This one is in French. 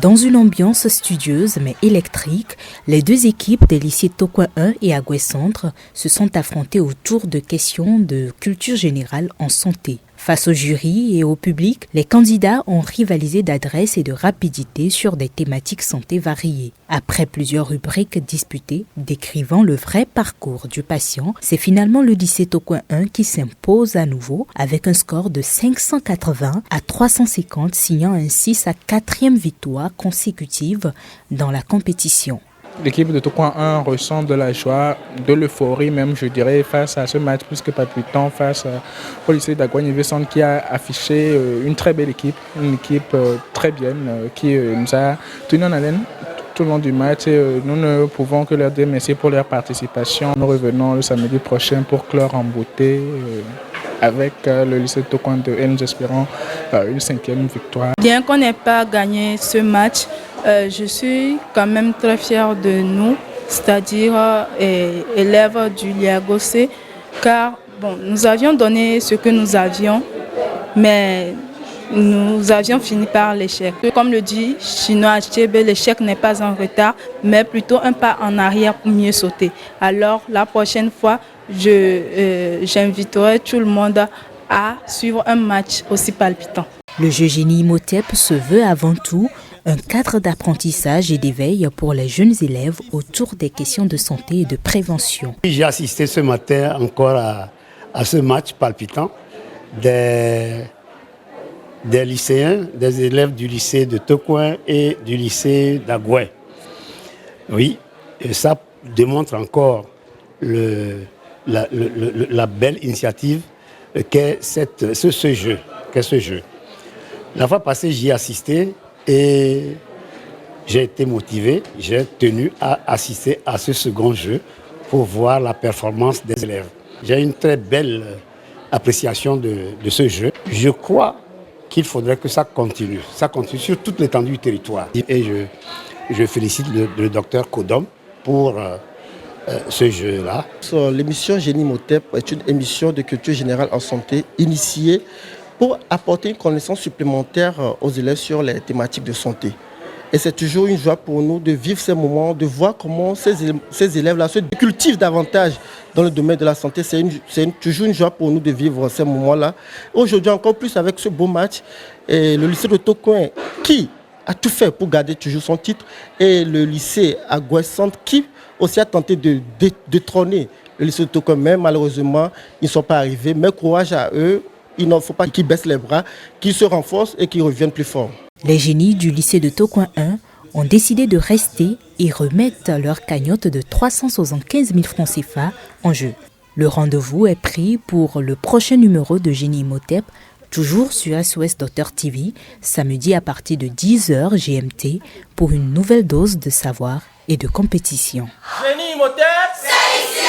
Dans une ambiance studieuse mais électrique, les deux équipes des lycées Tokoin 1 et Agoué Centre se sont affrontées autour de questions de culture générale en santé. Face au jury et au public, les candidats ont rivalisé d'adresse et de rapidité sur des thématiques santé variées. Après plusieurs rubriques disputées décrivant le vrai parcours du patient, c'est finalement le lycée Tokoin 1 qui s'impose à nouveau avec un score de 580 à 350, signant ainsi sa 4e victoire consécutive dans la compétition. L'équipe de Tokoin 1 ressent de la joie, de l'euphorie même, je dirais, face à ce match plus que palpitant, face au lycée d'Agoué Centre qui a affiché une très belle équipe, une équipe très bien, qui nous a tenu en haleine tout le long du match et nous ne pouvons que leur dire merci pour leur participation. Nous revenons le samedi prochain pour clore en beauté avec le lycée de Tokoin 2 et nous espérons une 5e victoire. Bien qu'on n'ait pas gagné ce match, je suis quand même très fière de nous, c'est-à-dire élèves du Liagosé, car nous avions donné ce que nous avions, mais nous avions fini par l'échec. Comme le dit Chinois HTB, l'échec n'est pas un retard, mais plutôt un pas en arrière pour mieux sauter. Alors la prochaine fois, j'inviterai tout le monde à suivre un match aussi palpitant. Le jeu Génie Imhotep se veut avant tout un cadre d'apprentissage et d'éveil pour les jeunes élèves autour des questions de santé et de prévention. J'ai assisté ce matin encore à ce match palpitant des lycéens, des élèves du lycée de Tokoin et du lycée d'Agoué. Oui, et ça démontre encore la belle initiative qu'est ce jeu. La fois passée, j'y ai assisté et j'ai été motivé, j'ai tenu à assister à ce second jeu pour voir la performance des élèves. J'ai une très belle appréciation de ce jeu. Je crois qu'il faudrait que ça continue sur toute l'étendue du territoire. Et je félicite le docteur Kodom pour ce jeu-là. L'émission Génie Imhotep est une émission de culture générale en santé initiée pour apporter une connaissance supplémentaire aux élèves sur les thématiques de santé. Et c'est toujours une joie pour nous de vivre ces moments, de voir comment ces élèves-là se cultivent davantage dans le domaine de la santé. C'est toujours une joie pour nous de vivre ces moments-là. Aujourd'hui, encore plus avec ce beau match, et le lycée de Tokoin qui a tout fait pour garder toujours son titre, et le lycée Agoué Centre qui aussi a tenté de détrôner le lycée de Tokoin. Mais malheureusement, ils ne sont pas arrivés. Mais courage à eux. Il ne faut pas qu'ils baissent les bras, qu'ils se renforcent et qu'ils reviennent plus forts. Les génies du lycée de Tokoin 1 ont décidé de rester et remettent leur cagnotte de 375 000 francs CFA en jeu. Le rendez-vous est pris pour le prochain numéro de Génie Imhotep, toujours sur SOS Docteur TV, samedi à partir de 10h GMT, pour une nouvelle dose de savoir et de compétition. Génie Imhotep, c'est ici.